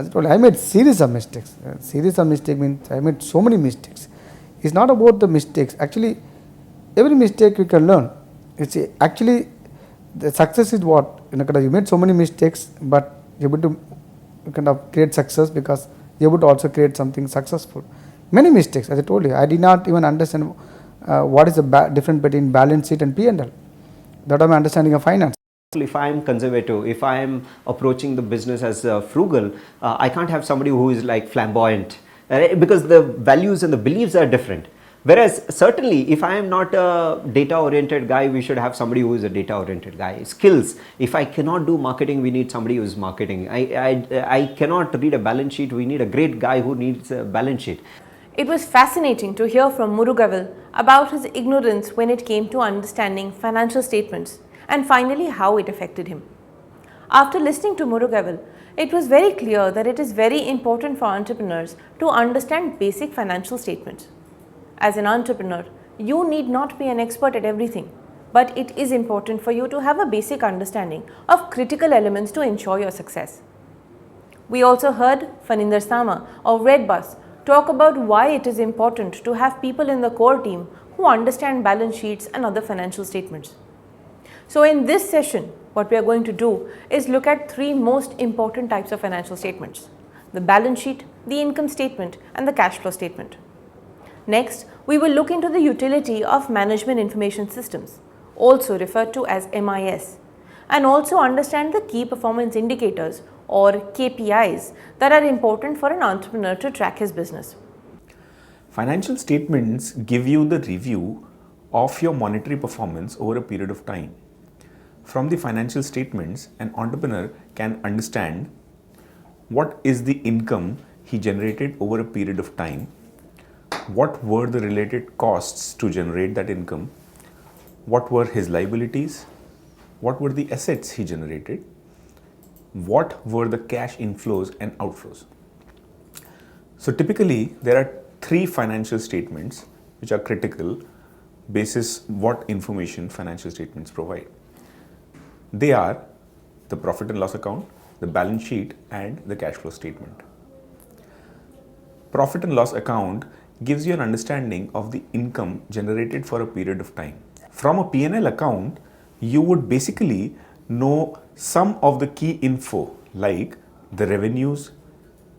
As I told you, I made series of mistakes. Series of mistakes means I made so many mistakes. It's not about the mistakes. Actually, every mistake you can learn. It's actually the success is what you made so many mistakes, but you're able to kind of create success because you're able to also create something successful. Many mistakes, as I told you, I did not even understand what is the difference between balance sheet and P&L. That is my understanding of finance. If I am conservative, if I am approaching the business as frugal, I can't have somebody who is like flamboyant, because the values and the beliefs are different. Whereas certainly if I am not a data oriented guy, we should have somebody who is a data oriented guy. Skills, if I cannot do marketing, we need somebody who is marketing. I cannot read a balance sheet, we need a great guy who needs a balance sheet. It was fascinating to hear from Murugavel about his ignorance when it came to understanding financial statements and finally how it affected him. After listening to Murugavel, it was very clear that it is very important for entrepreneurs to understand basic financial statements. As an entrepreneur, you need not be an expert at everything, but it is important for you to have a basic understanding of critical elements to ensure your success. We also heard Faninder Sama of Redbus talk about why it is important to have people in the core team who understand balance sheets and other financial statements. So in this session, what we are going to do is look at three most important types of financial statements: the balance sheet, the income statement, and the cash flow statement. Next, we will look into the utility of management information systems, also referred to as MIS, and also understand the key performance indicators or KPIs that are important for an entrepreneur to track his business. Financial statements give you the review of your monetary performance over a period of time. From the financial statements, an entrepreneur can understand what is the income he generated over a period of time, what were the related costs to generate that income, what were his liabilities, what were the assets he generated, what were the cash inflows and outflows. So typically there are three financial statements which are critical basis what information financial statements provide. They are the profit and loss account, the balance sheet, and the cash flow statement. Profit and loss account gives you an understanding of the income generated for a period of time. From a P&L account, you would basically know some of the key info like the revenues,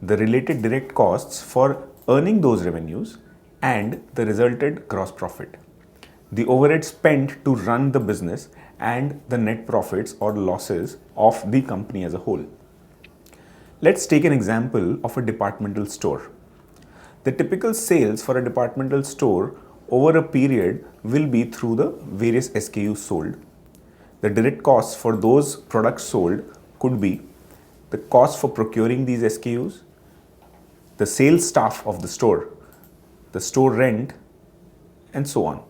the related direct costs for earning those revenues, and the resulted gross profit, the overhead spent to run the business, and the net profits or losses of the company as a whole. Let's take an example of a departmental store. The typical sales for a departmental store over a period will be through the various SKUs sold. The direct costs for those products sold could be the cost for procuring these SKUs, the sales staff of the store rent, and so on.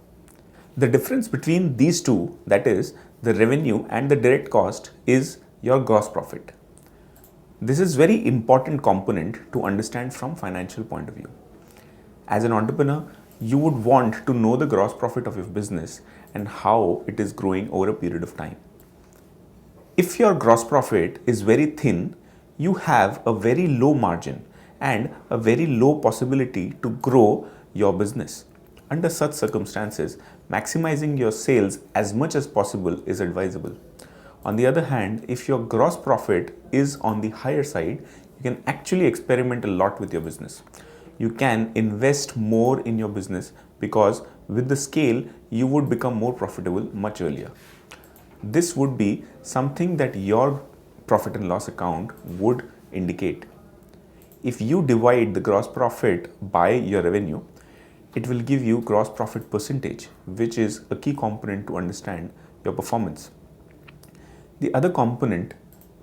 The difference between these two, that is the revenue and the direct cost, is your gross profit. This is very important component to understand from financial point of view. As an entrepreneur, you would want to know the gross profit of your business and how it is growing over a period of time. If your gross profit is very thin, you have a very low margin and a very low possibility to grow your business. Under such circumstances, maximizing your sales as much as possible is advisable. On the other hand, if your gross profit is on the higher side, you can actually experiment a lot with your business. You can invest more in your business because with the scale, you would become more profitable much earlier. This would be something that your profit and loss account would indicate. If you divide the gross profit by your revenue, it will give you gross profit percentage, which is a key component to understand your performance. The other component,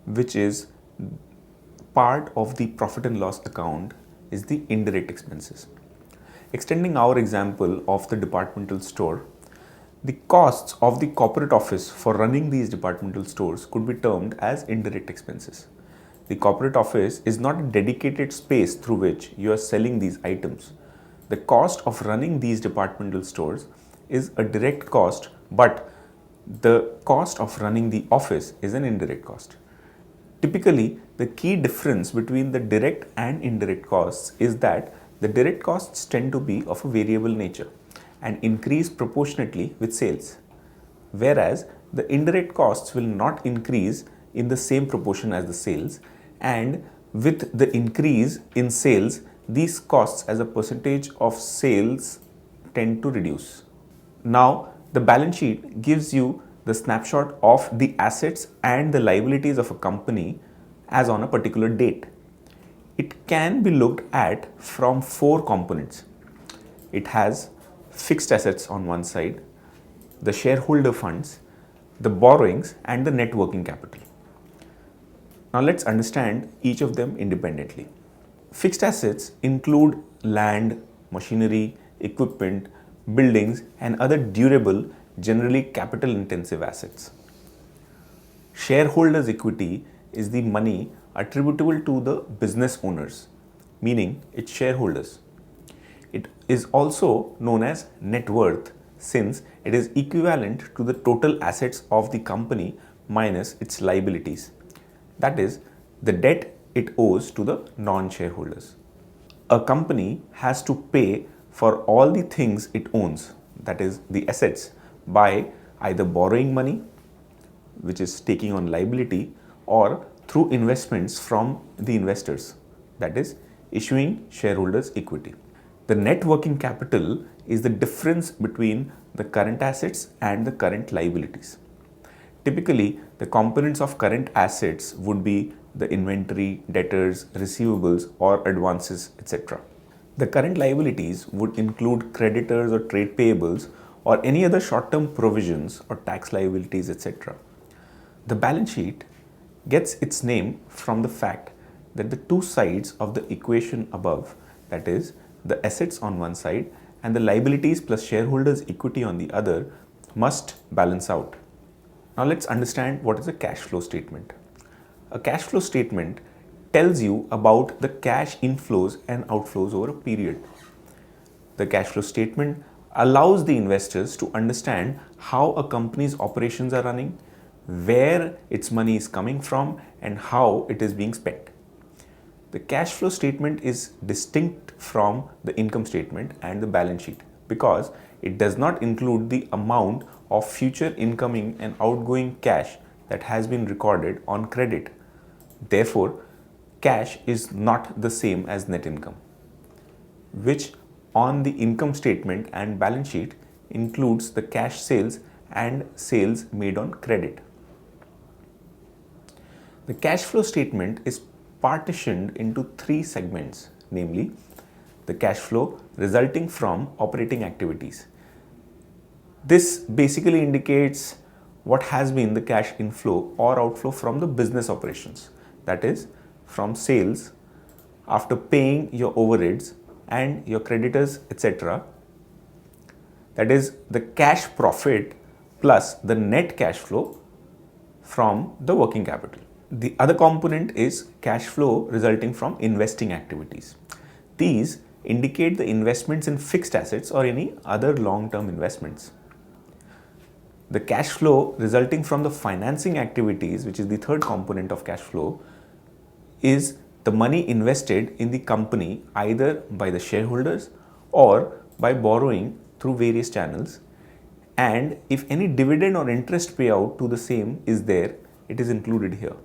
which is part of the profit and loss account, is the indirect expenses. Extending our example of the departmental store, the costs of the corporate office for running these departmental stores could be termed as indirect expenses. The corporate office is not a dedicated space through which you are selling these items. The cost of running these departmental stores is a direct cost, but the cost of running the office is an indirect cost. Typically, the key difference between the direct and indirect costs is that the direct costs tend to be of a variable nature and increase proportionately with sales, whereas the indirect costs will not increase in the same proportion as the sales, and with the increase in sales, these costs as a percentage of sales tend to reduce. Now, the balance sheet gives you the snapshot of the assets and the liabilities of a company as on a particular date. It can be looked at from 4 components. It has fixed assets on one side, the shareholder funds, the borrowings, and the net working capital. Now let's understand each of them independently. Fixed assets include land, machinery, equipment, buildings, and other durable, generally capital intensive assets. Shareholders' equity is the money attributable to the business owners, meaning its shareholders. It is also known as net worth since it is equivalent to the total assets of the company minus its liabilities, that is, the debt it owes to the non-shareholders. A company has to pay for all the things it owns, that is, the assets, by either borrowing money, which is taking on liability, or through investments from the investors, that is, issuing shareholders' equity. The net working capital is the difference between the current assets and the current liabilities. Typically, the components of current assets would be the inventory, debtors, receivables, or advances, etc. The current liabilities would include creditors or trade payables or any other short-term provisions or tax liabilities, etc. The balance sheet gets its name from the fact that the two sides of the equation above, that is, the assets on one side and the liabilities plus shareholders' equity on the other, must balance out. Now let's understand what is a cash flow statement. A cash flow statement tells you about the cash inflows and outflows over a period. The cash flow statement allows the investors to understand how a company's operations are running, where its money is coming from, and how it is being spent. The cash flow statement is distinct from the income statement and the balance sheet because it does not include the amount of future incoming and outgoing cash that has been recorded on credit. Therefore, cash is not the same as net income, which on the income statement and balance sheet includes the cash sales and sales made on credit. The cash flow statement is partitioned into 3 segments, namely the cash flow resulting from operating activities. This basically indicates what has been the cash inflow or outflow from the business operations, that is, from sales after paying your overheads and your creditors, etc. That is the cash profit plus the net cash flow from the working capital. The other component is cash flow resulting from investing activities. These indicate the investments in fixed assets or any other long-term investments. The cash flow resulting from the financing activities, which is the third component of cash flow, is the money invested in the company either by the shareholders or by borrowing through various channels, and if any dividend or interest payout to the same is there, it is included here.